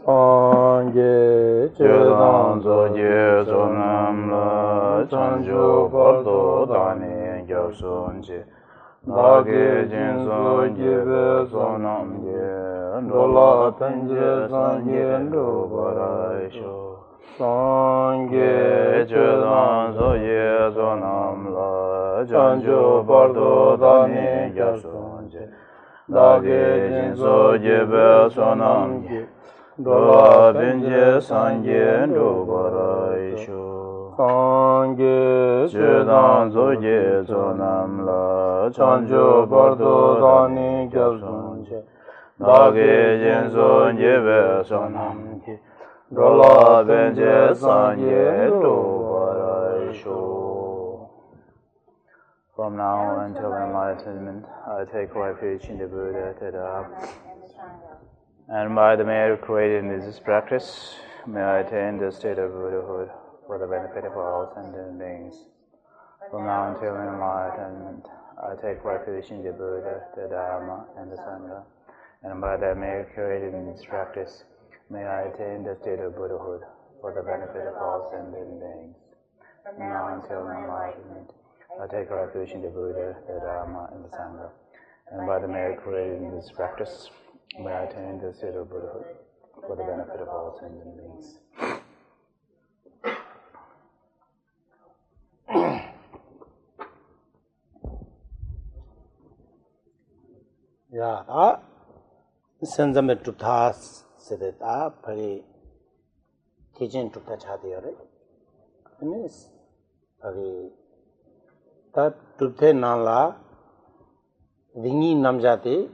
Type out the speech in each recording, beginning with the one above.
Sangye Chedan Zoye Zonamla Chanjo Bardo Dani Gyarsunji Dage Jinson Jive Sonamye Dola Tenje Sangye Ndobaraisho Sangye Chedan Zoye Zonamla Chanjo Bardo Dani Gyarsunji Dage Jinson Jive Sonamye Dola Benje Sangye Ndobaraisho Sangye Chedan Zoye Zonamla Chanjo Bardo Dani Gyalsunje Dage Jinso Jebe Sonamye Dola Benje Sangye Ndobaraisho. From now until enlightenment, I take refuge in the Buddha, Tada. And by the merit created in this practice, may I attain the state of Buddhahood for the benefit of all sentient beings. From now until enlightenment, I take refuge in the Buddha, the Dharma, and the Sangha. And by the merit created in this practice, may I attain the state of Buddhahood for the benefit of all sentient beings. From now until enlightenment, I take refuge in the Buddha, the Dharma, and the Sangha. And by the merit created in this practice, may I attain the state of Buddhahood for the benefit of all sentient beings. Ya, da senzamme tutta sedeta pari tejen tutta chadiyore. Anis pari ta tutte nala dingi namjate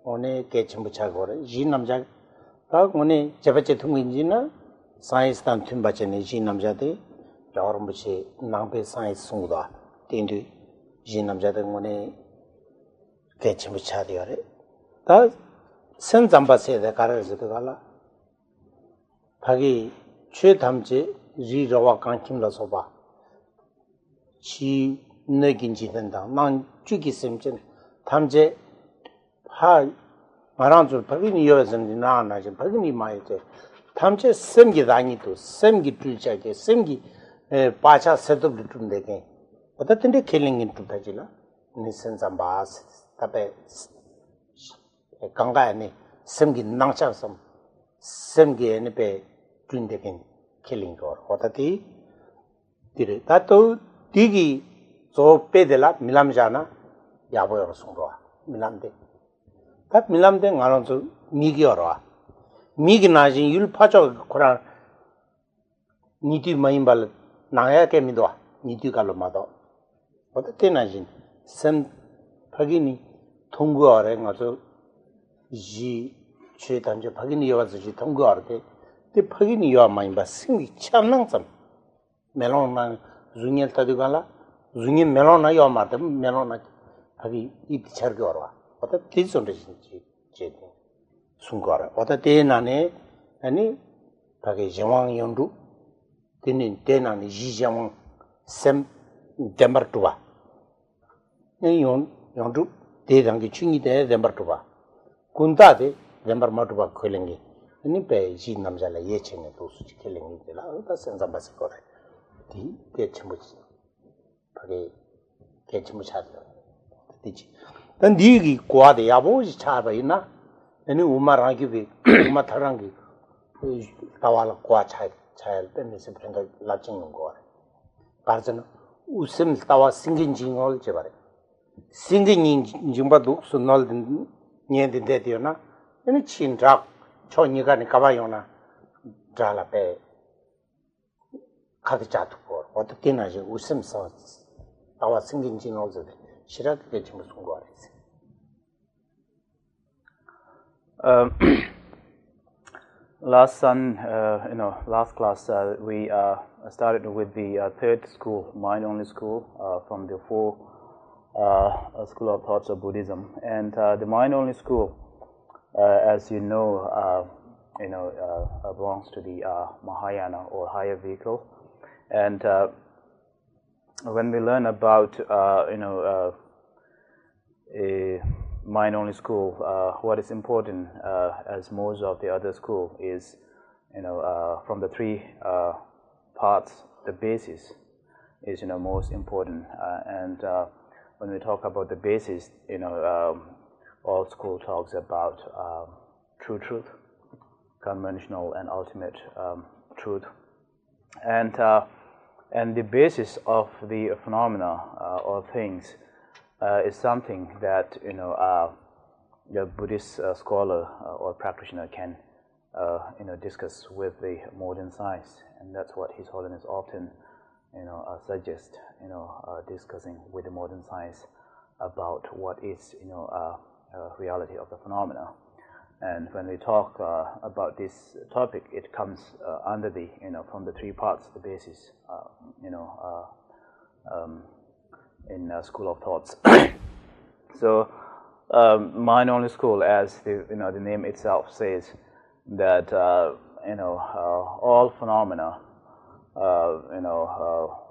one kechimbucha gore ji namja ta one jabache thunginji na science tan thumbache ne ji namjate jawarmbuche nangpe science sungda tindu ji namjate one kechimbucha diore ta sen zamba se de karar se gala phagi chhe thamche ri rawa kanchim la soba chi ne ginji denda nang chugi semchen thamche 하 마랑줄 박인이 여선지 나나지 박인이 마이제 탐체 sem기 다니도 sem기 줄자게 sem기 바차 세도를 준대게 어떻든데 킬링인 tudajila nisenza baas tabe 강가에 sem기 낭차섬 sem기 에네베 준대게 킬링 거 어떻디 디르 다또 디기 조 빼들라 밀람자나 야보여 송로와 밀람데 딱 밀람데 가는서 미기 알아. 미기 나진 율파적 고라 니디 마임발 나야 깨미도 니디 갈로마도 어떻게 나진 샘 파기니 통구 아래 가서 지 최단저 파기니 여와서 지 통구 아래 때 파기니 여와 마임바 생기 참낭점 멜론만 중일 타디가라 중일 멜론나 여와 마데 멜론나 파기 이피처거 알아. 어떤 디존데지 제 순거라 어떤 대난에 아니 바게 정왕 연두 되는 대난이 지정 샘 데마르투바 연 연두 대장기 중이대 데마르투바 군다데 데마르마투바 콜랭게 아니 배지 남자라 예체네 도수지 켈랭이들라 어떤 senza바스 거래 디 대침무지 바게 개침무차들 되지 dan digi kwa de yabo cha ba ina ani umara gi bi uma tharang gi tawala kwa cha cha te ne se prenda la ching ngo parjan usem tawa singin jingol che bare singin jingba du sunol din nye de de dio na ani chin rak cho ni ga ni ka ba yo na dra la pe khadi cha tu ko 어떻게 되나 지 usem sa tawa singin jingol je 시라게 좀 무슨 거 알았어. Last class we started with the third school, mind-only school, from the four school of thoughts of Buddhism, and the mind-only school, as you know, belongs to the Mahayana or higher vehicle, and when we learn about mind-only school, what is important, as most of the other school, is from the three parts, the basis is most important. And when we talk about the basis, all school talks about true truth, conventional and ultimate truth, and the basis of the phenomena or things is something that the Buddhist scholar or practitioner can discuss with the modern science, and that's what His Holiness often suggest discussing with the modern science about what is reality of the phenomena. And when we talk about this topic, it comes under the from the three parts, the basis in school of thoughts. So mind-only school, as the the name itself says, that all phenomena,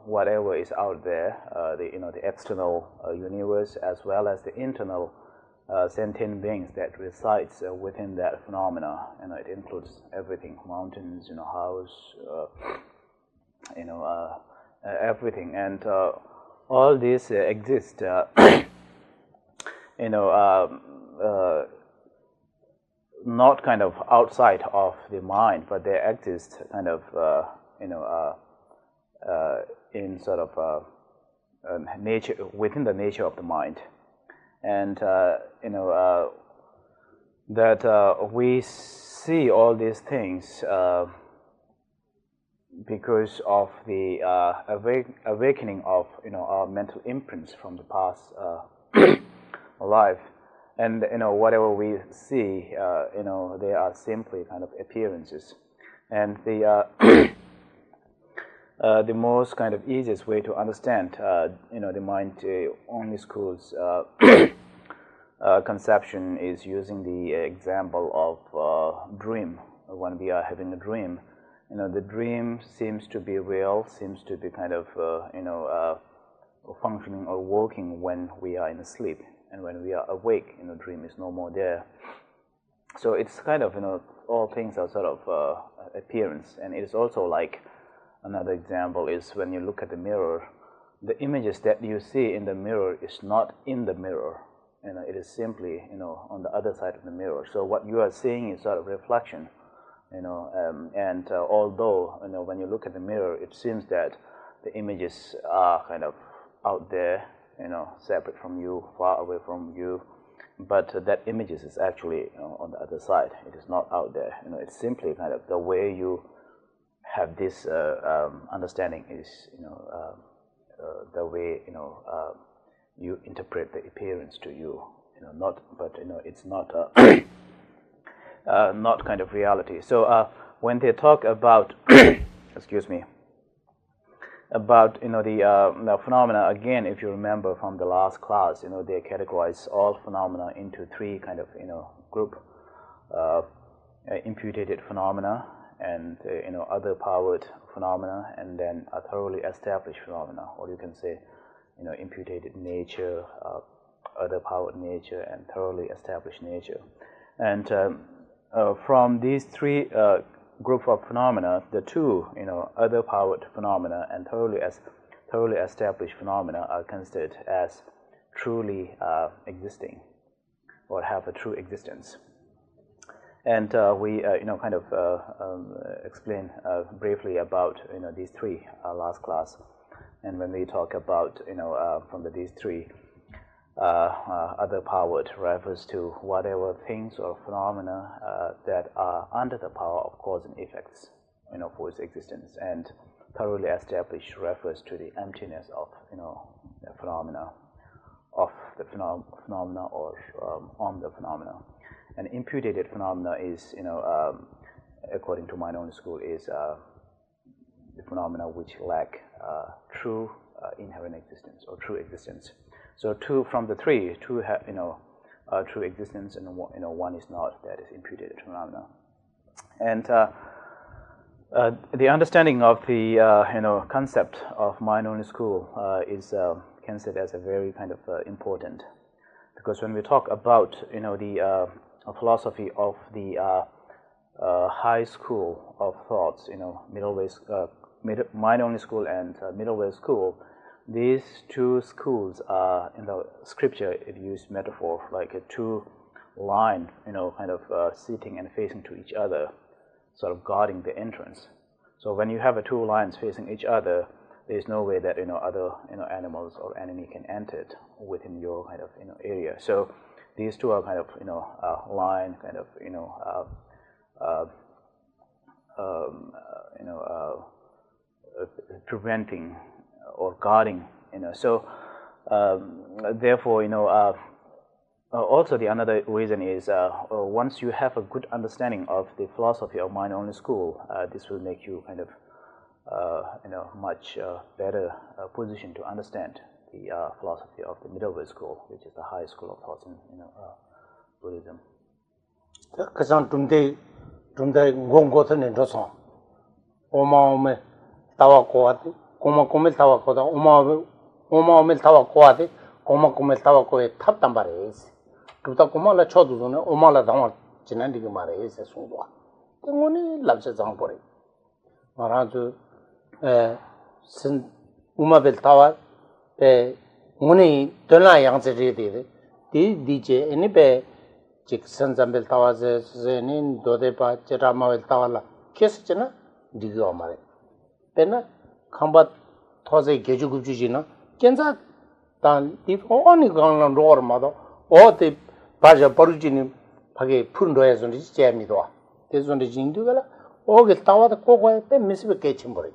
whatever is out there, the external universe as well as the internal sentient beings that resides within that phenomena, it includes everything: mountains, house, everything, and all these exist, not kind of outside of the mind, but they exist kind of in sort of nature, within the nature of the mind. And that we see all these things because of the awakening of our mental imprints from the past life. And whatever we see, they are simply kind of appearances. And the the most kind of easiest way to understand, the mind-only school's conception is using the example of dream. When we are having a dream, the dream seems to be real, seems to be kind of functioning or working when we are in sleep, and when we are awake, dream is no more there. So it's kind of all things are sort of appearance, and it is also like another example is when you look at the mirror, the images that you see in the mirror is not in the mirror. It is simply on the other side of the mirror. So what you are seeing is sort of reflection. And although when you look at the mirror, it seems that the images are kind of out there, separate from you, far away from you, but that images is actually on the other side. It is not out there. It's simply kind of the way you have this understanding is the way you interpret the appearance to you. It's not not kind of reality. So when they talk about excuse me, about the phenomena, again, if you remember from the last class, they categorize all phenomena into three kind of group: imputated phenomena, and other powered phenomena, and then a thoroughly established phenomena, or you can say imputated nature, other powered nature, and thoroughly established nature. And from these three group of phenomena, the two other powered phenomena and thoroughly established phenomena are considered as truly existing, or have a true existence. And we kind of explain briefly about these three last class. And when we talk about from these three, other powered refers to whatever things or phenomena that are under the power of cause and effects for its existence. And thoroughly established refers to the emptiness of the phenomena, or on the phenomena. And imputated phenomena is according to mind-only school, is the phenomena which lack true inherent existence or true existence. So two from the three, two have true existence, and one is not. That is imputated phenomena. And the understanding of the concept of mind-only school is considered as a very kind of important, Because when we talk about the philosophy of the high school of thoughts, middle way, mind-only school and middle way school, these two schools are in the scripture. It used metaphor like a two line, kind of sitting and facing to each other, sort of guarding the entrance. So when you have two lines facing each other, there is no way that other animals or enemy can enter it within your kind of area. So these two are kind of line kind of preventing or guarding. So therefore also the another reason is once you have a good understanding of the philosophy of mind-only school, this will make you kind of much better position to understand the philosophy of the middle way school, which is the high school of thoughts in Buddhism. 그상 둠데 공고선에 줘서 오마오메 타와코아데 고마코메 타와코다 오마오메 타와코아데 고마코메 타와코에 탑단 말이에요. 그보다 고마라 쳐도는 오마라 당와 지난디게 말이에요. 송도아. 그거는 랍세장 버리. 말아주 신 우마벨 타와 에 오니 전라 양세리 되데 디제 에니베 직선 잠벨 타와제는 도데바 제라마벨 타와라 캐스잖아 디고 말에 때나 컴바 토제 개주급주지나 견자 단 디오니 강란 로어마도 어디 바자 버르지니 하게 푼도에서 지재미도 대존의 진두가 오게 타와다 코고에 때 미스베 개침버리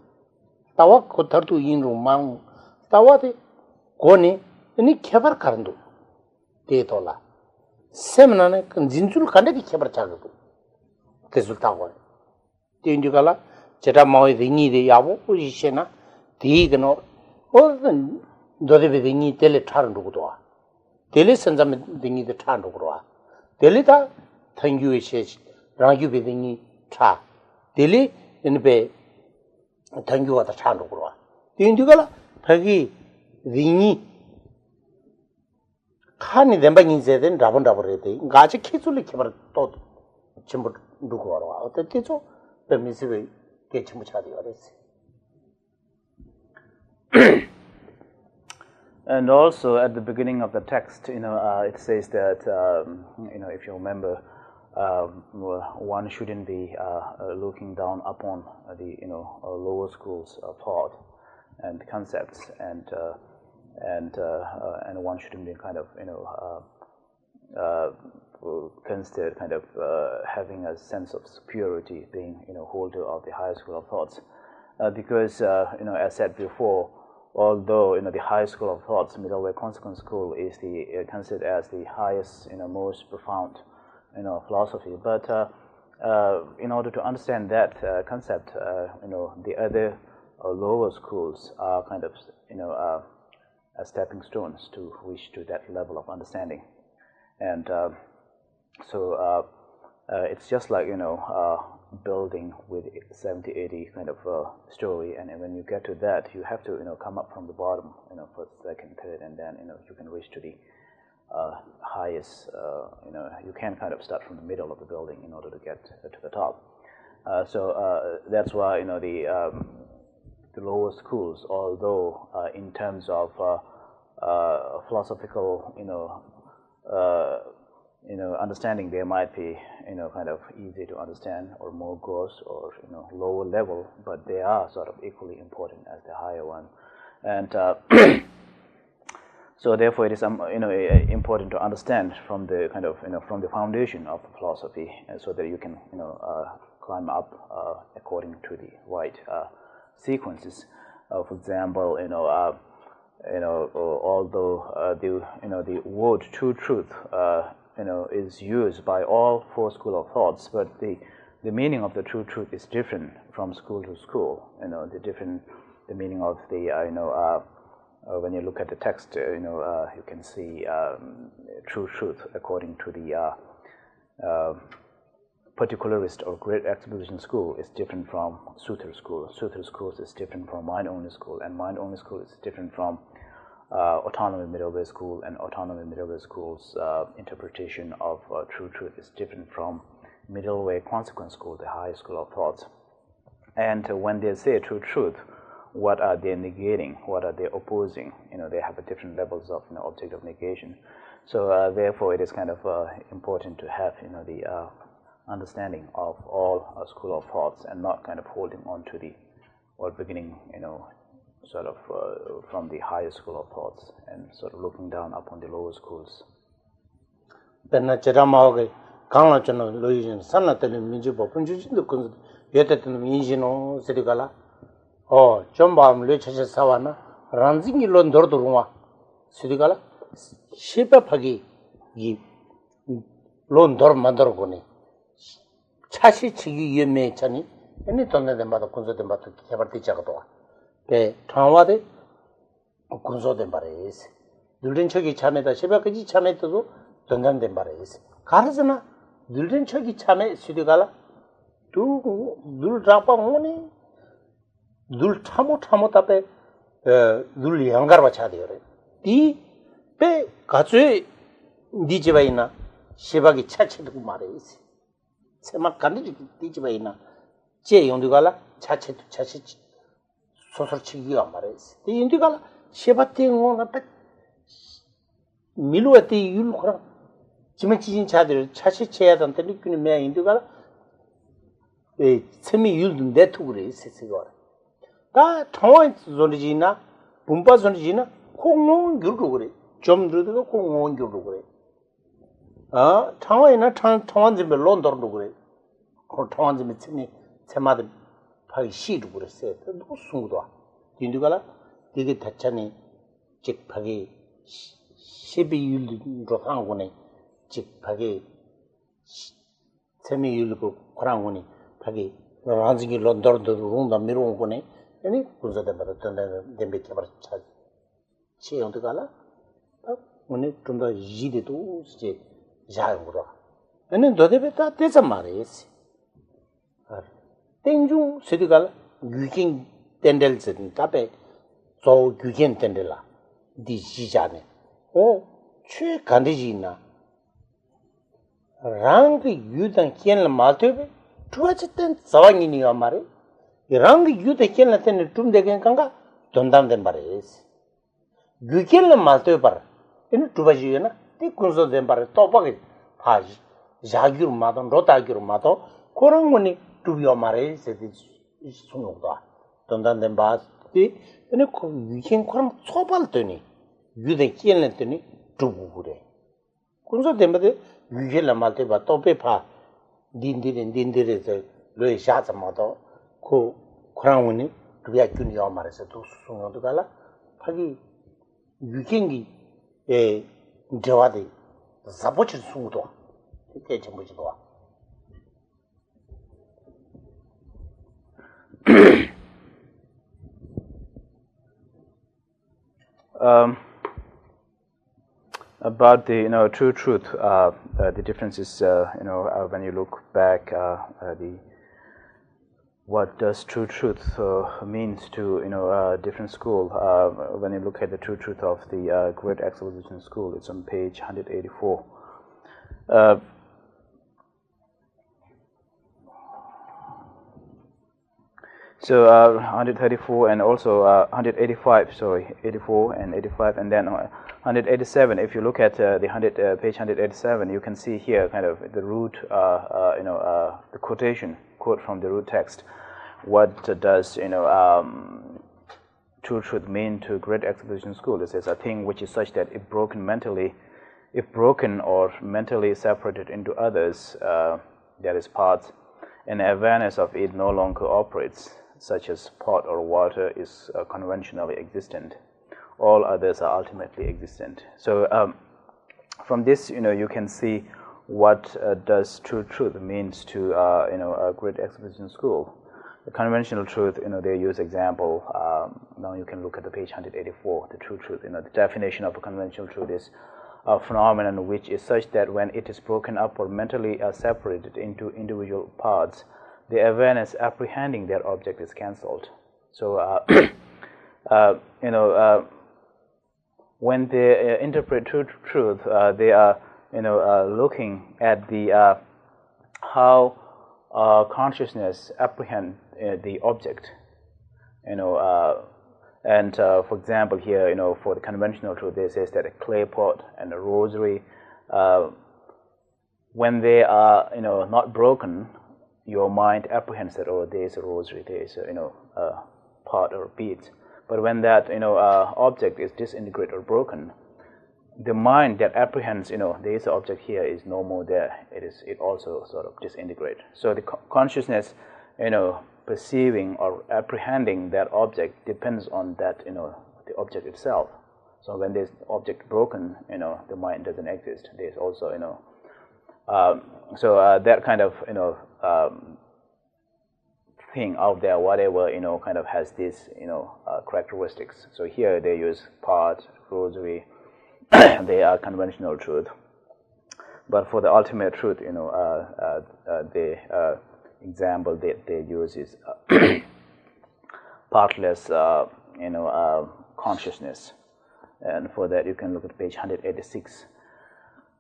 타와 코터도 인루망 타와데 고니 니 개발 가른도 데돌라 세면안에 그 진줄 간데기 개발 작업도 resultado 인두가라 제가 마오이 링이데 야보 우시시나 디그노 어든 도데베 링이 텔레 차른도도 와 텔레 선자메 링이데 차른도도 와 텔레다 탕규의 셰지 라규베 링이 차 텔레 인베 탕규가 다 차른도도 와 인두가라 바기 링이 칸이 덴방인세된 라본라보레데 가지 키줄리 개발 또 전부 누구 와라 어떻게 저 베미스베 개침무차디 어레스. And also at the beginning of the text, it says that if you remember, one shouldn't be looking down upon the lower schools of thought and concepts, and one shouldn't be kind of considered kind of having a sense of superiority, being holder of the higher school of thoughts, because as said before, although the high school of thoughts, middle way consequent school, is considered as the highest, most profound, philosophy. But in order to understand that concept, the other lower schools are kind of, stepping stones to reach to that level of understanding, and so it's just like building with 70, 80 kind of story, and when you get to that, you have to come up from the bottom, first, second, third, and then you can reach to the highest. You can kind of start from the middle of the building in order to get to the top. So that's why the lower schools, although in terms of philosophical understanding, they might be kind of easy to understand or more gross or lower level, but they are sort of equally important as the higher one, and so therefore it is important to understand from the kind of from the foundation of the philosophy, so that you can climb up according to the right sequences. For example, although the word true truth is used by all four schools of thoughts, but the meaning of the true truth is different from school to school. The meaning of the when you look at the text, you can see true truth according to the particularist or great exposition school is different from Sutra school. Sutra schools is different from mind-only school, and mind-only school is different from autonomous middle way school and autonomous middle way school's interpretation of true truth is different from middle way consequent school, the high school of thoughts. And when they say true truth, what are they negating? What are they opposing? They have different levels of object of negation. So therefore, it is kind of important to have the understanding of all school of thoughts and not kind of holding on to the or beginning sort of from the higher school of thoughts and sort of looking down upon the lower schools. 점밤 레쳐서 사와나 란징이 론더도롱와 시디가라 시바파기 이 론더 만들어고니 차시치기 유명했잖니 아니 돈내데마다 군소데마다 개발되자고도 네 통화데 군소된 바레스 늘린 척이 참에다 시바까지 참에도 돈난된 바레스 가르잖아 늘린 척이 참에 시디가라 두늘 잡아오니 늘 참고 답에 늘 양가르바 차대요. 이배 가주에 니 집에 있나 시박이 차체도 말해야지. 세막 간디 니 집에 있나 제 용도가라 차체도 차체 소설치기가 말해야지. 이 용도가라 시바팅은 앞에 밀로에티 율코라 지면치진 차들 차체 쳐야 된다 느끼는 매 용도가라 에 세미 율도 네트워크에 있어요. 다 통화 존재지나 분파 존재지나 공원 교로 그래 좀 들어도 공원 교로 그래 통화이나 통화집에 론더도 그래 그 통화집에 쯤에 제마들 파기 시도 그랬어요 너무 숨도 인도가라 되게 대찬이 즉 파기 12일로 한국에 즉 파기 세미일로 그랑군이 파기 한지기 론더도 롱다 미롱군에 아니 군사대마다 덴베 개발 차 지형도 가라 오늘 좀더 지대도 이제 자용으로 아니 너데베다 대서 말이지 땡중 세디갈 유긴 덴델즈 답에 저 유긴 덴델라 디지자네 최 간디지나 랑그 유단 켄을 마트베 투아치텐 자왕이니가 말이 이랑 유대 켈라테는 좀 되게 간가 돈담된 말이지 유켈을 말도 봐 이는 두바지나 티 군소 된 말에 또 봐게 하지 자기로 마도 로다기로 마도 그런 거니 두비어 말에 세디 수능도 돈담된 바지 근데 그 유행 그럼 초발더니 유대 켈라테니 두고 그래 군소 된 말에 유켈을 말도 봐 또배 봐 딘디레서 로이 샤자 마도 그 그랑원이 그게 균이야 말해서 또 수송도 갈라 파기 유경기 저와데 잡어칠 수도 이렇게 전부지도 와 about the true truth the difference is when you look back what does true truth means to different school. When you look at the true truth of the Great Exposition School, it's on page 184. So 134 and also 185. Sorry, 84 and 85, and then 187. If you look at page 187, you can see here kind of the root, the quote from the root text. What does true truth mean to Great Exposition School? It says a thing which is such that if broken or mentally separated into others, that is parts, and awareness of it no longer operates, such as pot or water is conventionally existent. All others are ultimately existent. So from this, you can see what does true truth means to a Great Exposition School. The conventional truth, they use example. Now you can look at the page 184. The true truth, the definition of a conventional truth is a phenomenon which is such that when it is broken up or mentally separated into individual parts, the awareness apprehending their object is cancelled. So when they interpret truth, they are looking at the how consciousness apprehend the object, and for example here, for the conventional truth, they says that a clay pot and a rosary, when they are not broken, your mind apprehends that, oh, there is a rosary, there is a pot or beads. But when that object is disintegrated or broken, the mind that apprehends there is an object here is no more there. It also sort of disintegrates. So the consciousness perceiving or apprehending that object depends on that the object itself. So when there's object broken, the mind doesn't exist. There's also that kind of thing out there, whatever kind of has these characteristics. So here they use pot, rosary. They are conventional truth. But for the ultimate truth, the example that they use is partless, consciousness. And for that, you can look at page 186.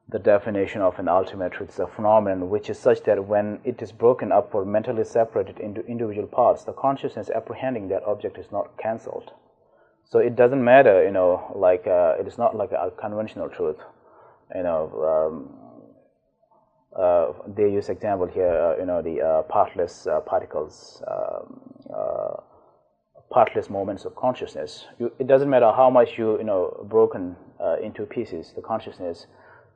The definition of an ultimate truth is a phenomenon which is such that when it is broken up or mentally separated into individual parts, the consciousness apprehending that object is not cancelled. So it doesn't matter, it is not like a conventional truth. They use example here, the partless particles, partless moments of consciousness. It doesn't matter how much you broken into pieces, the consciousness.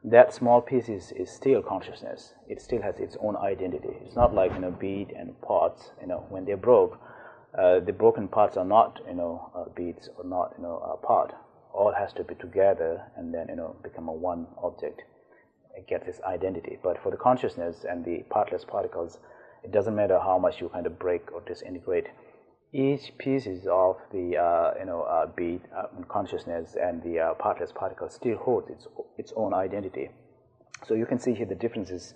That small piece is still consciousness. It still has its own identity. It's not like bead and parts. When they broke, the broken parts are not beads or not a part. All has to be together and then become a one object. It gets its identity. But for the consciousness and the partless particles, it doesn't matter how much you kind of break or disintegrate. Each pieces of the bead consciousness and the partless particles still holds its own identity. So you can see here the differences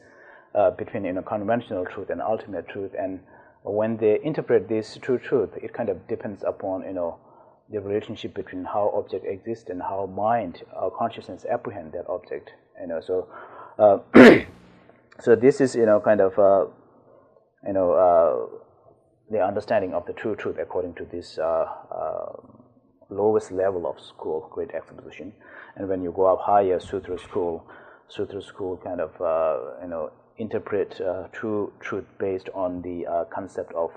between conventional truth and ultimate truth. And when they interpret this true truth, it kind of depends upon the relationship between how object exists and how mind, our consciousness apprehend that object. So so this is kind of the understanding of the true truth according to this lowest level of school, Great Exposition. And when you go up higher, Sutra school kind of interpret true truth based on the concept of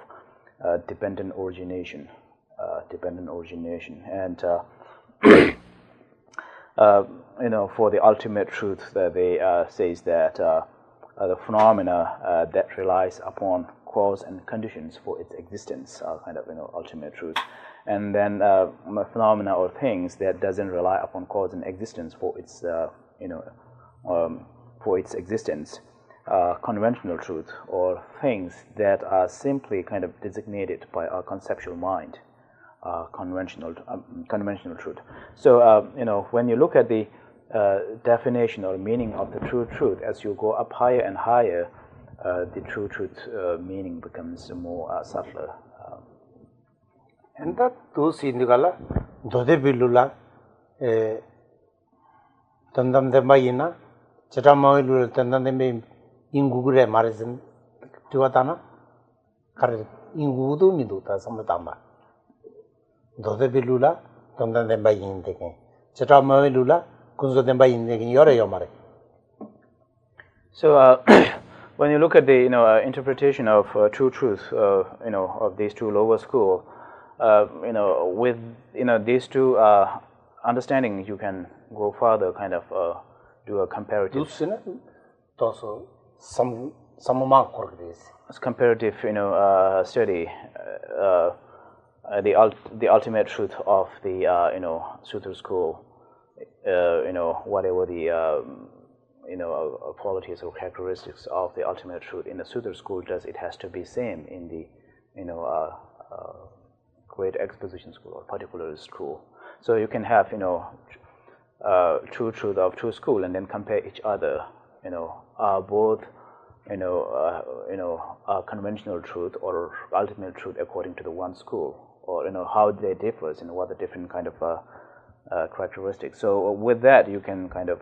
dependent origination. And for the ultimate truth, they says that the phenomena that relies upon cause and conditions for its existence are kind of ultimate truth, and then phenomena or things that doesn't rely upon cause and existence for its existence, conventional truth, or things that are simply kind of designated by our conceptual mind, conventional truth. So when you look at the definition or meaning of the true truth, as you go up higher and higher, the true truth meaning becomes more subtler. And that those in the gala, Dode Bilula, Tandam de Mayina, Chetamoil, Tandam de Ingugure Marizan, Tuatana, Ingudu Miduta, Samatama. Dode Bilula, Tandam de Bayin taking. Chetamoilula, Kunzo de Bayin taking your Yomare. So, when you look at the interpretation of true truth, of these two lower school, with these two understanding, you can go further, kind of do a comparative. Comparative, study. The ultimate truth of the Sutra school. Whatever the qualities or characteristics of the ultimate truth in the Sutra school does, it has to be same in the Great Exposition school or particular school. So you can have true truth of two school and then compare each other. Both conventional truth or ultimate truth according to the one school, or how they differ, what the different kind of characteristics. So with that, you can kind of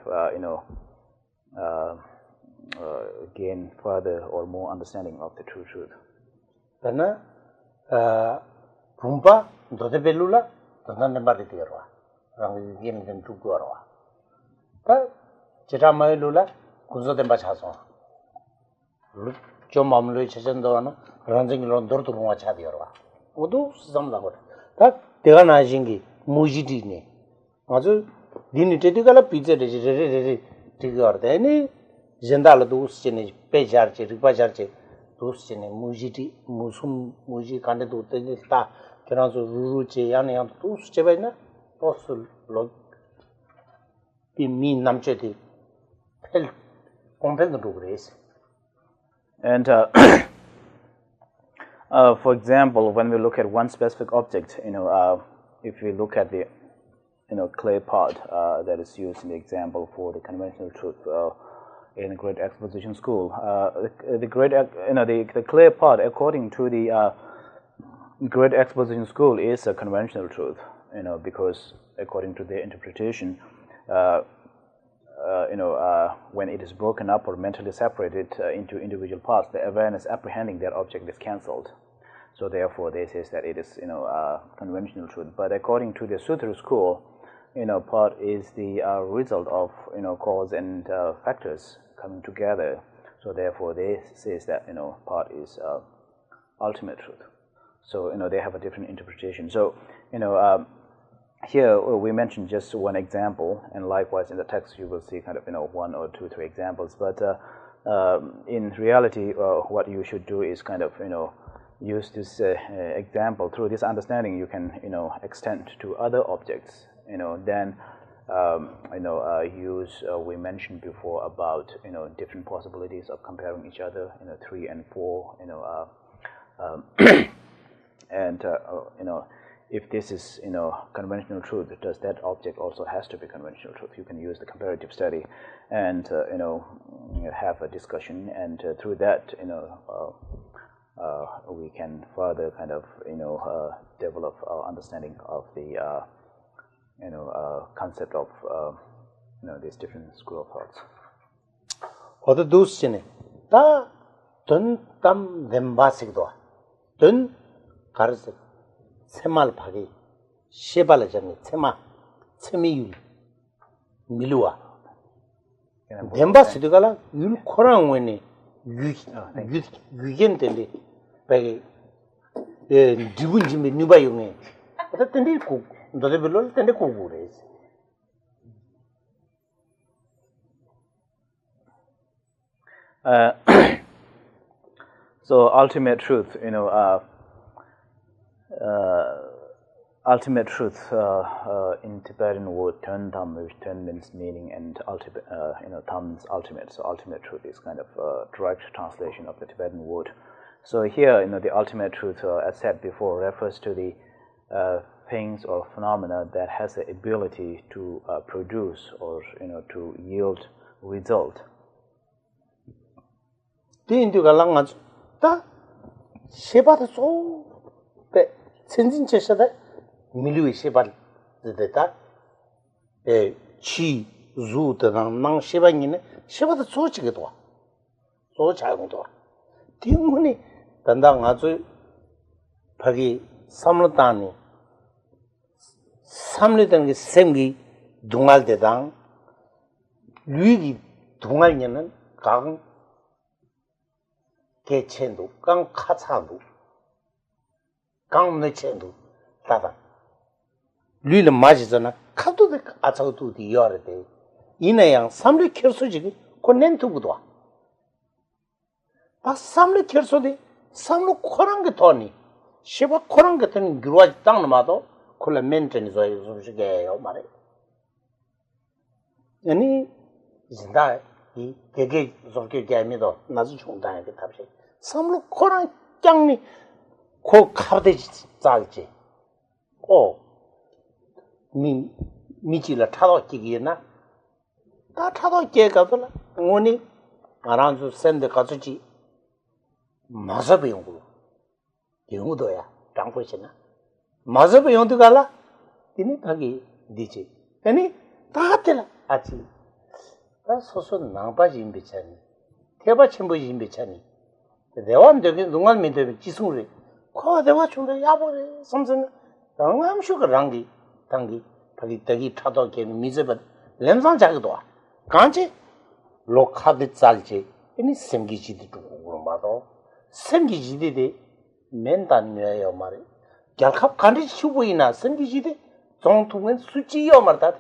gain further or more understanding of the true truth. Then, rumpa dote belula, then the body theorwa. Rang again then to gorwa. But Chitama lula, Kuzo de Bachaso. Jomamlu Chesendona, Ranzing Londor to Wachadirwa. Udu some language. That Tegana Jingi, Mujidini. Also, didn't take a pizza together. Any Zendala dos in Pejarche, Ripajarche, dos in a Mujiti, Musum, Muji, Candido, Tegista, Canazo, Ruruche, Yana, dos Chevena, also log be mean Namcheti, help compel to grace. And for example, when we look at one specific object, if we look at the clay pot that is used in the example for the conventional truth in the Great Exposition School, the clay pot, according to the Great Exposition School, is a conventional truth, because according to their interpretation, when it is broken up or mentally separated into individual parts, the awareness apprehending that object is cancelled. So therefore, they say that it is, conventional truth. But according to the Sutra school, part is the result of, cause and factors coming together. So therefore, they say that, part is ultimate truth. So, they have a different interpretation. So, here we mentioned just one example, and likewise in the text you will see kind of, one or two, three examples. But in reality, what you should do is kind of, use this example. Through this understanding, you can, extend to other objects. Then use we mentioned before about different possibilities of comparing each other. 3 and 4. And if this is conventional truth, does that object also has to be conventional truth? You can use the comparative study and have a discussion, and through that we can further kind of develop our understanding of the concept of these different school of thoughts. Other those in it, ta dun tam dembasik dun karse semal phagi shebala jani sema semi milua dembasik gala yul khorang wene yugen tende bagi dibun jimbe nuba yunge ata tende ko ndole belol tende ko gure. So ultimate truth, ultimate truth in Tibetan word Tentam, which Ten means meaning, and ultimate, Tam means ultimate. So ultimate truth is kind of a direct translation of the Tibetan word. So here, the ultimate truth, as said before, refers to the things or phenomena that has the ability to produce or to yield result. Tindu galang ta shebat so pe senjin chesada milui shebat deta chi zu de nang sheban ne shebat so chige to so chaung to tinguni danda nga zu phagi samlatani samledan ge semgi dungal de dang luigi dungal nyen gang 개체도 깡 카차도 깡네 체도 다다 류를 맞이잖아 카도데 아차도 디여르데 이내양 삼리 켜서지기 콘넨트부도 바 삼리 켜서디 삼로 코랑 게 더니 시바 코랑 게 더니 그루아지 땅나마도 콜라 멘텐이 저기 좀시게요 말해 아니 진짜 이 개개 저렇게 개미도 나주 총단에 답시 삼로 코랑 짱니 코 카데지 짜지 미치라 타도 끼기나 다 타도 깨가더라 오니 아란수 센데 가지지 마사비 용도 영도야 장포시나 마사비 용도 갈라 이니 가기 디지 아니 다텔라 아치 나 소소 나바지 임비차니 대바 첨부지 임비차니 대원 되게 농안 민데 지승으로 코 대화 중에 야보래 섬섬 당암슈가 랑기 당기 바기 대기 타도게 미제바 렘상 작도 간지 로카드 짤지 아니 생기지도 그런 말도 생기지데 맨단녀요 말이 결합 간지 추부이나 생기지데 정통은 수지요 말다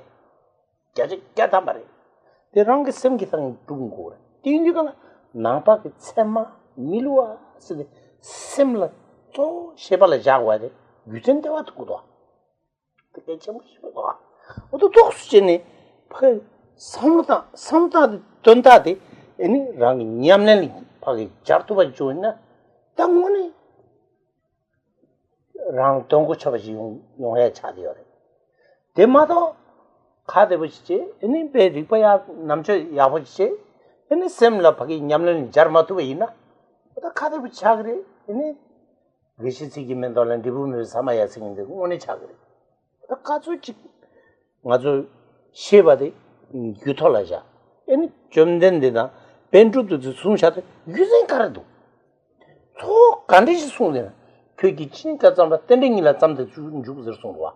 자지 깨다 말이 대랑게 생기상 둥고 띵지가 나빠게 쳔마 밀와 쓰데 셈라 또 셰발에 자고야데 유전대와 두고도 그게 좀 싶어 어도 독수제네 그 상다 돈다데 아니 랑이 냠내니 파기 잡도바 좋나 땅원에 랑 동고 쳐바지 용해 차디어래 대마도 카데부지 아니 배 리파야 남쳐 야부지 아니 셈라 파기 냠내니 자르마도 있나 어다 카데부지 차그래 아니 기시지기면 돌란 디부면 사마야 생인데 오늘 차그래 어다 가주지 아주 셰바데 유톨라자 아니 좀 된데나 벤주도 숨샤도 유생가라도 소 간디시 숨네 그기 진짜 잠바 땡땡이라 잠도 주고서 숨와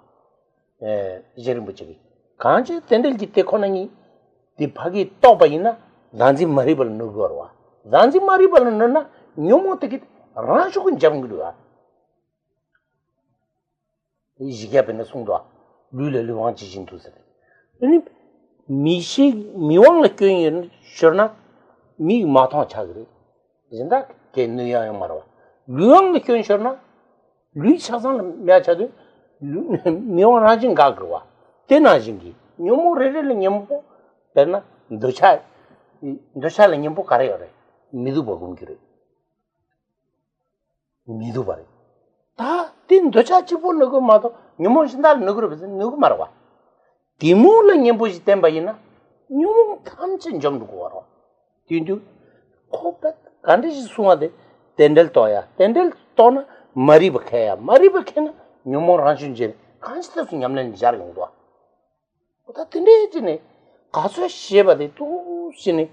이제는 뭐지 간지 땡땡기 때 코나니 디파기 떠바이나 난지 마리벌 누거와 난지 마리벌 너나 뇨모트기 라슈군 잡은거야 이 지게변에 숨도와 룰레를 왕지진 두세 아니 미시 미왕을 교인은 싫나 미 마타 차그리 이젠다 개느야 말아 류왕을 교인 싫나 류 차상 매차도 미왕 하진 가그와 때나진기 뇨모레를 녀모 배나 너차를 녀모 가래요래 미두 버군기래 미두 바래 다딘 너차 집을 넣고 마도 녀모 신달 넣으러 누구 말아 디물은 녀보지 땜바이나 녀모 탐진 정도고 와라 딘두 코페 간디지 수마데 덴델 또야 덴델 또나 마리버케야 마리버케나 녀모 한신제 간스터스 냠는 자르고도 어다 딘데지네 가서 시에바데 두시네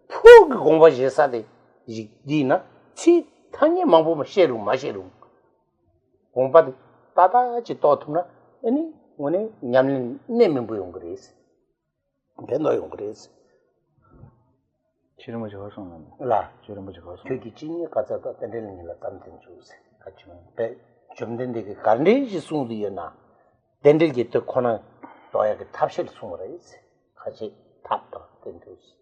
푸그 공부지 사데 디나 치 타니 망보면 셰루 마셰루 공부도 따다지 또투나 아니 오늘 냠는 내면 보용 그랬어. 내노용 그랬어. 지름을 저어서는 라 지름을 저어서 저기 진이 가자다 때리는 일을 땀든 주세. 같이만 배좀 된데 그 간리지 숭디나 덴들기 또 코나 또야 그 탑실 숭으로 있어. 같이 탑도 된듯이.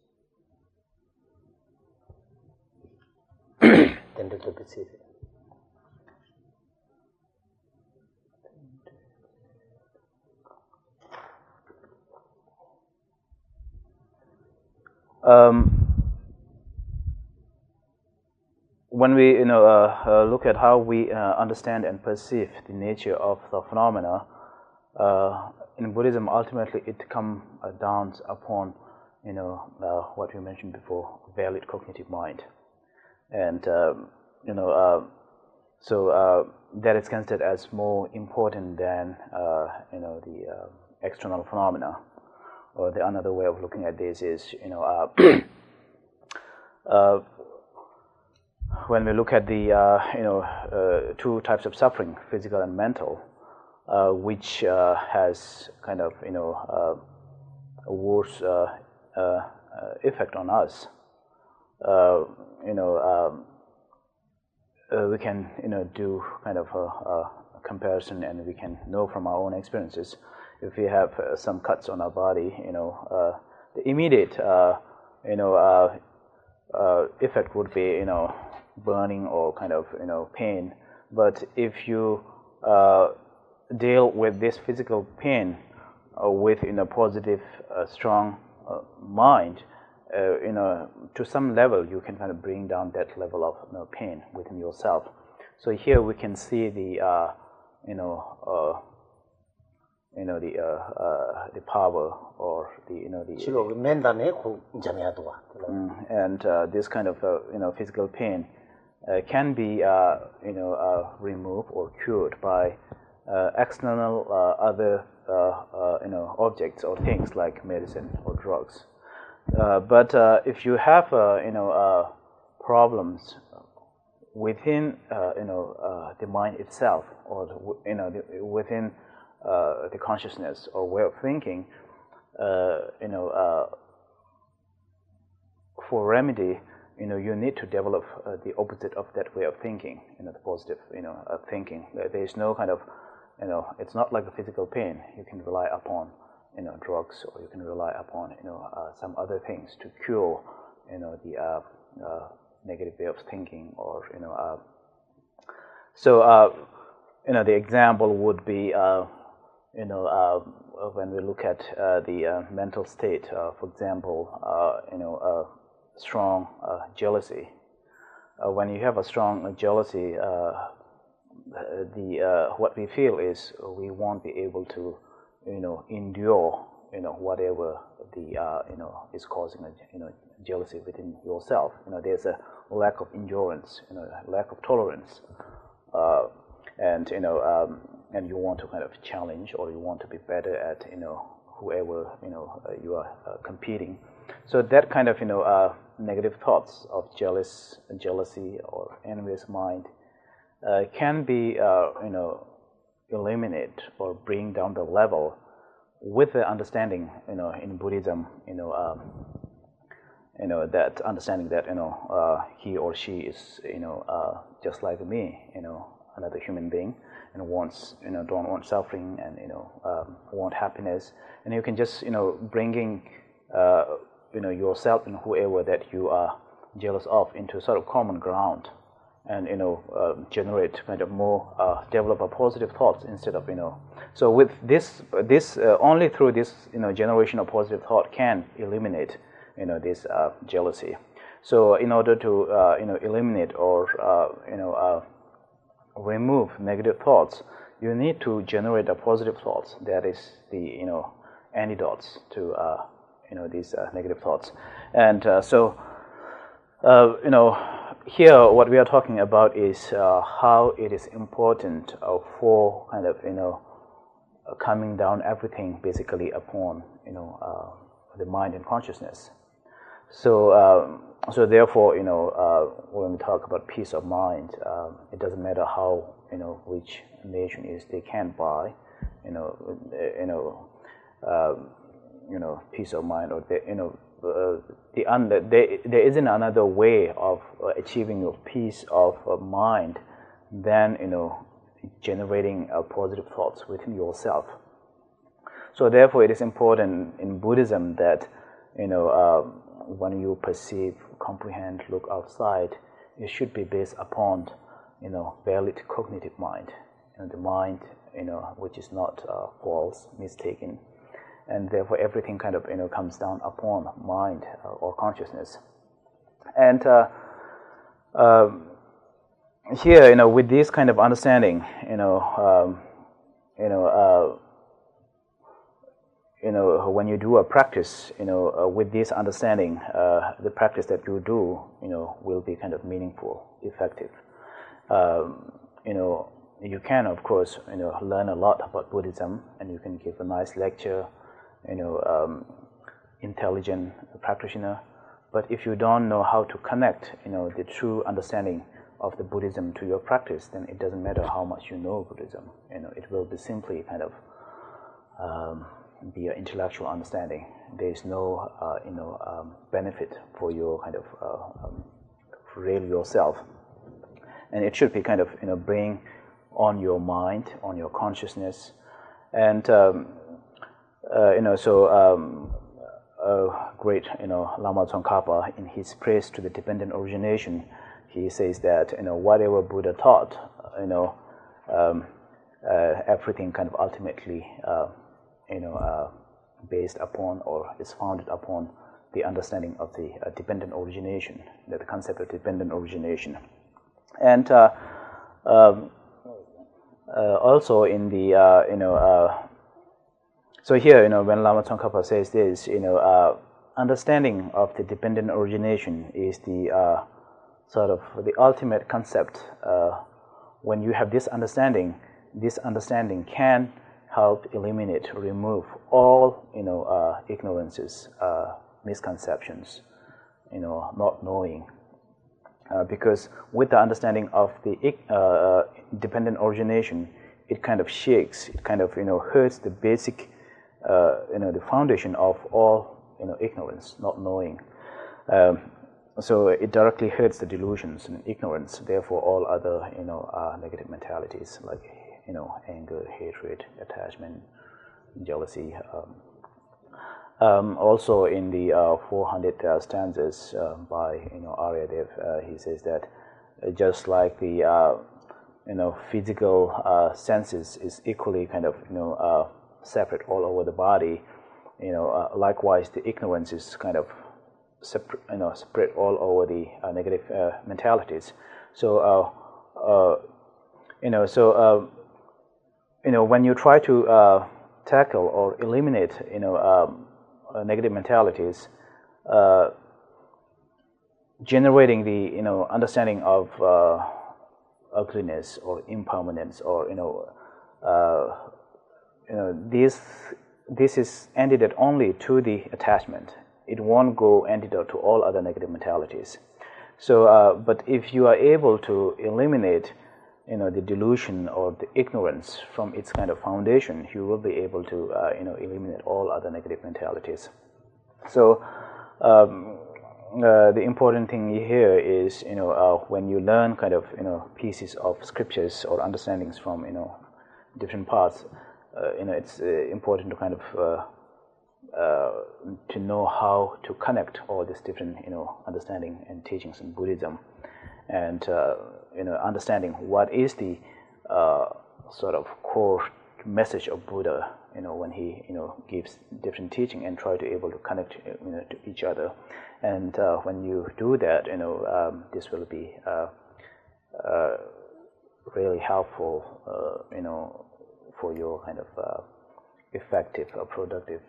덴들도 비치. When we look at how we understand and perceive the nature of the phenomena, in Buddhism, ultimately it comes down upon what we mentioned before, valid cognitive mind, and so that is considered as more important than the external phenomena. Or the another way of looking at this is, when we look at the two types of suffering, physical and mental, which has kind of a worse effect on us, we can do kind of a comparison, and we can know from our own experiences. If we have some cuts on our body, the immediate effect would be burning or kind of pain. But if you deal with this physical pain with positive, strong mind, to some level you can kind of bring down that level of pain within yourself. So here we can see the the power or and this kind of physical pain can be removed or cured by external other objects or things like medicine or drugs. But if you have problems within the mind itself, or within the consciousness or way of thinking, for remedy, you need to develop the opposite of that way of thinking, the positive, thinking. There is no kind of, it's not like a physical pain. You can rely upon, drugs, or you can rely upon, some other things to cure, the negative way of thinking, or, so, the example would be, when we look at the mental state, for example, strong jealousy. When you have a strong jealousy, what we feel is we won't be able to, endure, whatever the is causing jealousy within yourself. There's a lack of endurance, lack of tolerance, and and you want to kind of challenge, or you want to be better at whoever you are competing. So that kind of negative thoughts of jealousy or envious mind can be eliminated or bring down the level with the understanding in Buddhism that understanding that he or she is just like me, another human being, and wants don't want suffering, and want happiness, and you can just bringing yourself and whoever that you are jealous of into sort of common ground, and generate kind of more develop a positive thoughts instead of so with this only through this generation of positive thought can eliminate this jealousy. So in order to eliminate or remove negative thoughts, you need to generate a positive thoughts. That is the antidotes to these negative thoughts. And so here what we are talking about is how it is important for kind of coming down everything basically upon the mind and consciousness. So so therefore when we talk about peace of mind, it doesn't matter how which nation is they can't buy peace of mind, or there isn't another way of achieving your peace of mind than generating positive thoughts within yourself. So therefore it is important in Buddhism that when you perceive, comprehend, look outside, it should be based upon valid cognitive mind, the mind which is not false, mistaken, and therefore everything kind of comes down upon mind or consciousness. And here with this kind of understanding, when you do a practice, with this understanding, the practice that you do, will be kind of meaningful, effective. You can, of course, learn a lot about Buddhism, and you can give a nice lecture, intelligent practitioner. But if you don't know how to connect, the true understanding of the Buddhism to your practice, then it doesn't matter how much you know Buddhism. It will be simply kind of be an intellectual understanding. There is no benefit for your kind of real yourself, and it should be kind of bring on your mind, on your consciousness, and great Lama Tsongkhapa, in his praise to the dependent origination, he says that whatever Buddha taught, everything kind of ultimately based upon or is founded upon the understanding of the dependent origination, the concept of dependent origination. And also in the so here when Lama Tsongkhapa says this, understanding of the dependent origination is the sort of the ultimate concept. When you have this understanding, this understanding can help eliminate, remove all ignorances, misconceptions, not knowing. Because with the understanding of the dependent origination, it kind of shakes, it kind of hurts the basic, the foundation of all ignorance, not knowing. So it directly hurts the delusions and ignorance. Therefore, all other negative mentalities like anger, hatred, attachment, jealousy. Also, in the 400 stanzas by Aryadev, he says that just like the physical senses is equally kind of separate all over the body, likewise the ignorance is kind of spread all over the negative mentalities. So when you try to tackle or eliminate negative mentalities, generating the understanding of ugliness or impermanence, or this is antidote only to the attachment. It won't go antidote to all other negative mentalities. So, but if you are able to eliminate the delusion or the ignorance from its kind of foundation, you will be able to eliminate all other negative mentalities. So the important thing here is when you learn kind of pieces of scriptures or understandings from different parts, it's important to kind of to know how to connect all these different understanding and teachings in Buddhism, and understanding what is the sort of core message of Buddha when he gives different teaching, and try to able to connect to each other. And when you do that, this will be really helpful for your kind of effective or productive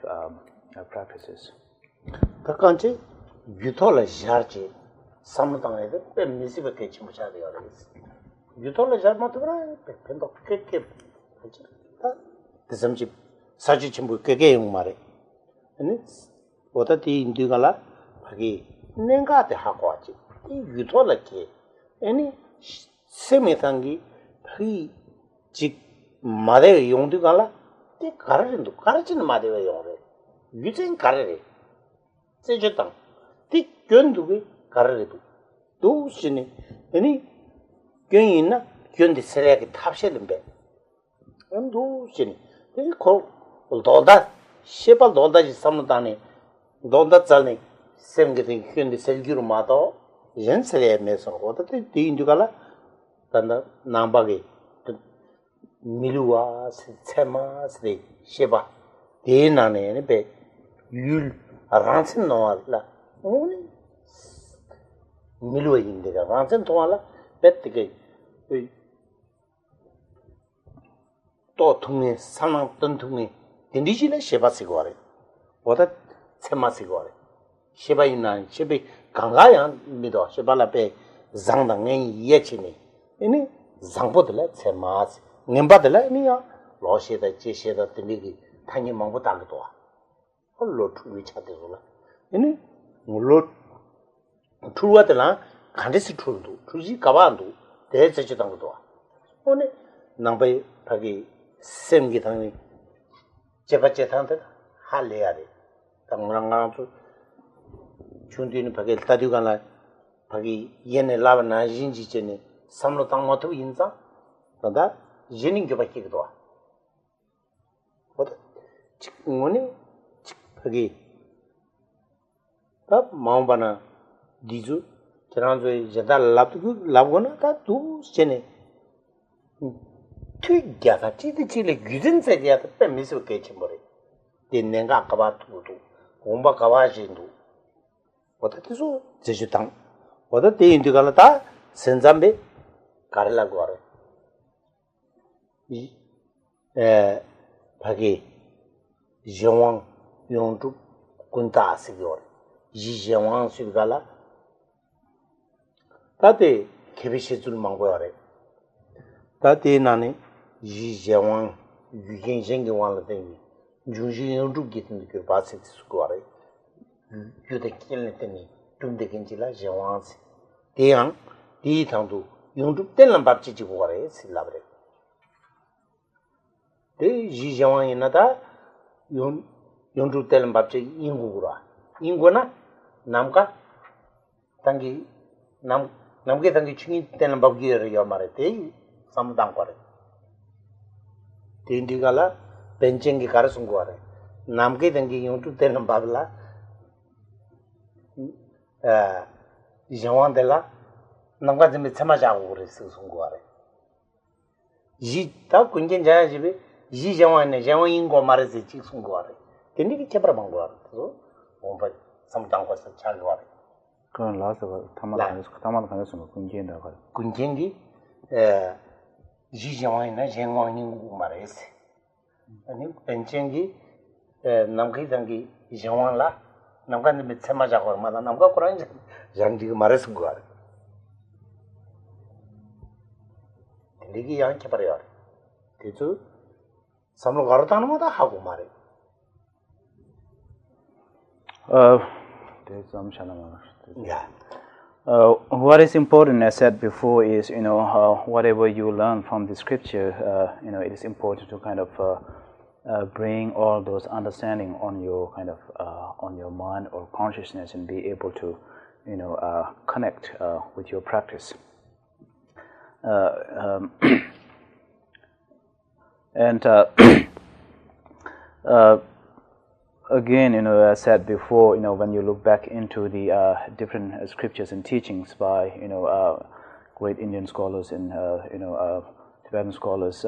practices. Takanchi yutola jarji samutangay de pe misiba kechi muchade yoris. Yutola jar matubra pe pendo keke ta desamji saji chimbu keke yung mare. Ani oda ti indigala bagi nenga de hakwaji. Ti yutola ke ani semetangi bagi jik made yongdigala ti kararindu karachin made yongre. 유전 가르래. 세졌다. 티 견두게 가르래도. 도시네. 아니 견이 있나? 견데 세례하게 탑셔는데. 그럼 도시네. 이 고 돌다 셰발 돌다지 삼다네. 돌다 잘네. 생게데 견데 셀기로 마도 연 세례면서 어떻게 뒤인두가라 단다 남바게 밀루와 세마스데 셰바 대나네 배 율 란센 노알라 오니 밀로인데가 란센 도알라 뱃게 또 통에 상황 던통에 딘디실에 셰바시고 와래 보다 쳔마시고 와래 셰바이나 셰베 강가야 미도 셰발라베 장당에 예치니 이니 장보들라 쳔마스 님바들라 니야 로시다 제시다 딘디기 당연히 망고 당도 와 홀로 투위 차대로라 이니 물로 투와들라 간데스 투도 투지 가반도 대체치 당도 와 오늘 남바이 바기 셈기 당이 제바제 당들 할래야래 당랑랑도 준디는 바기 따디가나 바기 얘네 라바나 진지제네 삼로 당마도 인자 그다 예닝 교바키기도 와 오늘 거기 딱 마음바나 디주 지난주에 제다 랍거나 다 두세네 튀겨가 찌듯이래 유전세야 빼미서 깨치 머리 내가 아까 두도 공부 가와진도 어떻게서 제주당 어떻게 인디가라다 선잠배 가르라고 하래 이 바기 영왕 용주 군다스기or 이 영왕 수가라 다데 개비시줄 망고야래 다데 나네 yi jewang yu gen jeng wan la den ju ji yon du git ni ke ba se su ko re yu de kin le ten ni dum de gen ji la jewang se de yang di thang du yon du ten lam bab chi ji ko re si la bre de yi jewang yin na da yon du ten lam bab chi yin gu ra yin gu na nam ka tangi nam게 당기 중이 때는 법기를 요 말했대 삼당 거래 딘디가라 벤쟁기 가르sun 거래 남게 당기 용투 때는 밥라 이정원들라 남가 좀 참아자고 그랬어 순 거래 이다 군견 자야 집에 이 정원에 정원인 거 말해서 찍순 거래 딘디기 제발 방 거래 그래서 뭔가 삼당 거서 잘 거래 그런 라스가 타마도 가능성 군견다 가 군견기 지정원이나 정원인 말했어 아니 벤쟁기 남기 당기 정원라 남간데 미쳐마자고 말아 남가 그런 장지가 말했은 거 알아 이게 양치 버려 그래서 삼로 가르다는 거다 하고 말해 there's some shalom. Yeah. What is important, as said before, is whatever you learn from the scripture, it is important to kind of bring all those understanding on your kind of on your mind or consciousness and be able to connect with your practice. And again, as I said before, when you look back into the different scriptures and teachings by, great Indian scholars and, Tibetan scholars,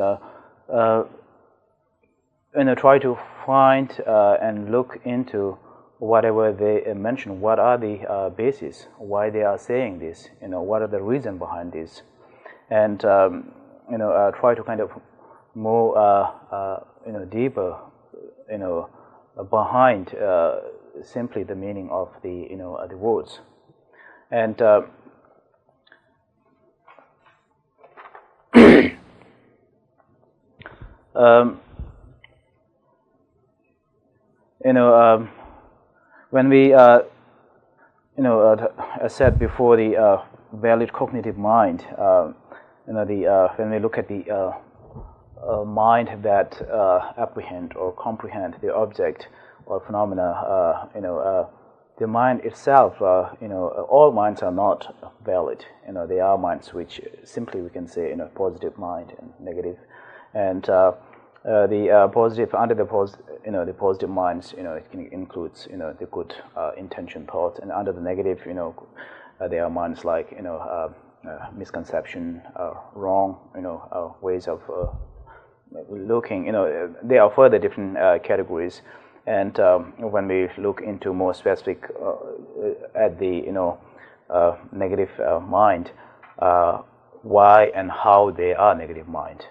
try to find and look into whatever they mention. What are the bases? Why they are saying this? What are the reason behind this? And try to kind of more, deeper, behind simply the meaning of the the words, and when we as said before, the valid cognitive mind, when we look at the mind that apprehend or comprehend the object or phenomena, the mind itself, all minds are not valid. They are minds which simply we can say, positive mind and negative, and the positive, under the the positive minds, it includes the good intention thoughts, and under the negative, there are minds like misconception, wrong, ways of looking. There are further different categories, and when we look into more specific at the negative mind, why and how they are negative mind,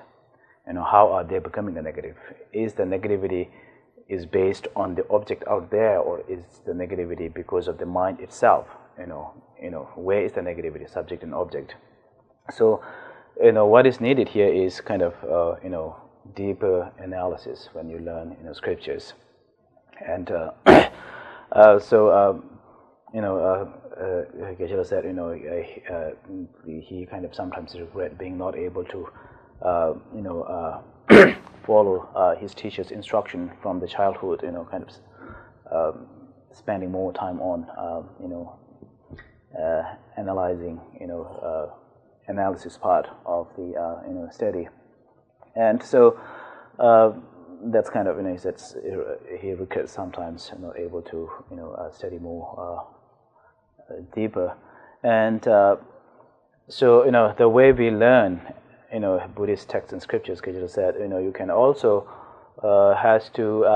how are they becoming a negative? Is the negativity is based on the object out there, or is the negativity because of the mind itself? Where is the negativity, subject and object? So what is needed here is kind of deeper analysis when you learn scriptures, and so Geshe said he kind of sometimes regret being not able to follow his teacher's instruction from the childhood, kind of spending more time on analyzing analysis part of the study. And so that's kind of he regrets sometimes not able to study more deeper. And so the way we learn Buddhist texts and scriptures, Geshe said, you can also has to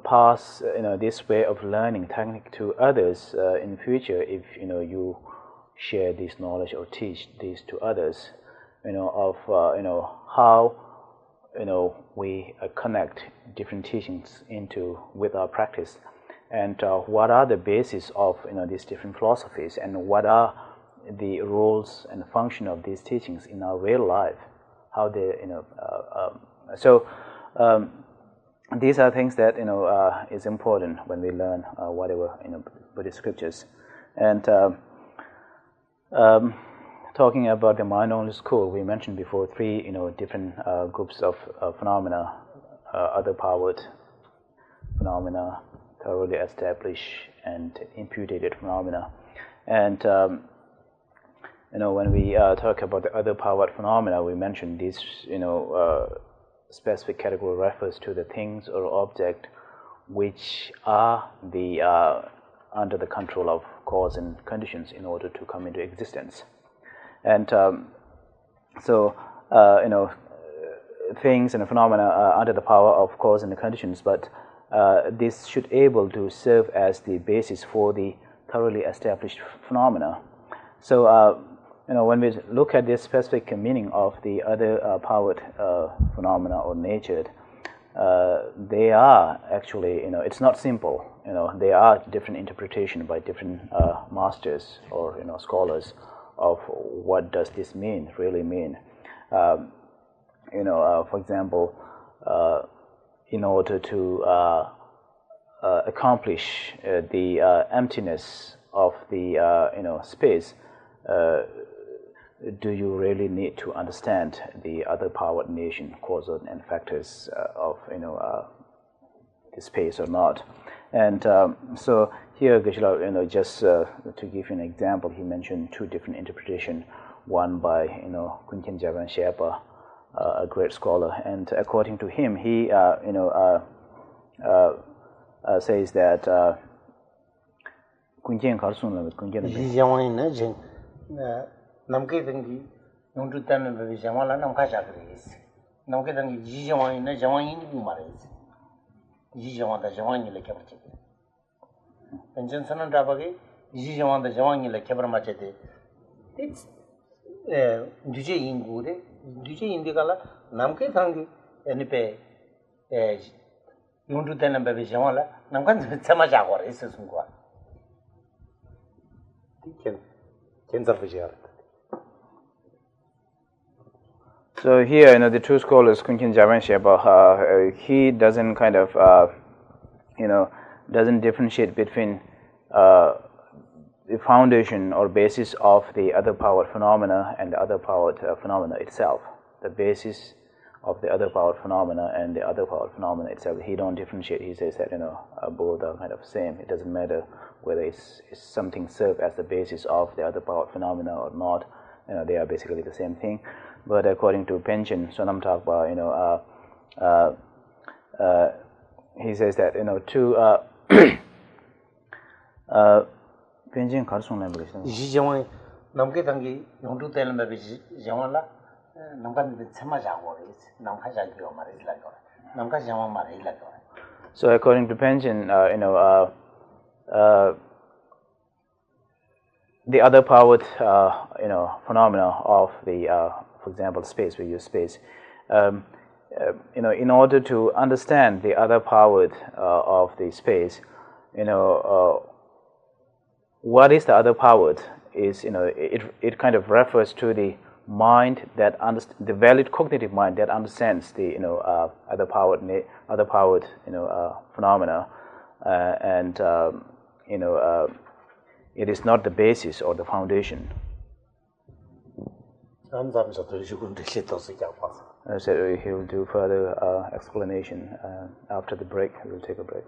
pass this way of learning technique to others in future if you share this knowledge or teach this to others. Of how we connect different teachings with our practice, and what are the basis of these different philosophies, and what are the roles and function of these teachings in our real life. how they, so these are things that is important when we learn whatever Buddhist scriptures. And talking about the mind-only school, we mentioned before 3 different groups of phenomena: other-powered phenomena, thoroughly established, and imputed phenomena. And when we talk about the other-powered phenomena, we mentioned these specific category refers to the things or object which are the under the control of cause and conditions in order to come into existence. And things and phenomena are under the power of cause and the conditions, but this should able to serve as the basis for the thoroughly established phenomena. So when we look at this specific meaning of the other powered phenomena or natured, they are actually, it's not simple. There are different interpretation by different masters or scholars of what does this really mean. For example, in order to accomplish the emptiness of the space, do you really need to understand the other powered nation, causes and factors of the space or not? And so here Geshe-la, just to give you an example, he mentioned 2 different interpretations. One by Kunchen Javan Sherpa, a great scholar, and according to him, he says that Kunchen Karsun Kunchen namke dangi yongtu tamen be jamala namka chakris namke dangi ji jawani na jawani ni maris ji jawanda jawani le kebrche pension sanan dabage ji jawanda jawani le kebra machete it's duje indikala namke dangi enipe yongtu tamen be jamala namkan chama jagor is sungwa ken zarfijar. So here, the 2 scholars, Kunchen Javan Sherpa, he doesn't kind of, doesn't differentiate between the foundation or basis of the other powered phenomena and the other powered phenomena itself. The basis of the other powered phenomena and the other powered phenomena itself, he don't differentiate. He says that both are kind of same. It doesn't matter whether it's something serve as the basis of the other powered phenomena or not. They are basically the same thing. But according to Pension Sonam Thakpa, he says that Pension Karsung language. Jijawai namke tangi yongtu tel me jawala namka de chama jago is namka jagyo mare lagore namka jama mare lagore. So according to Pension, the other powered phenomena of the for example, space, we use space. In order to understand the other powered of the space, what is the other powered is, it kind of refers to the mind that the valid cognitive mind that understands the other powered phenomena, and it is not the basis or the foundation. I said he will do further explanation after the break. We will take a break.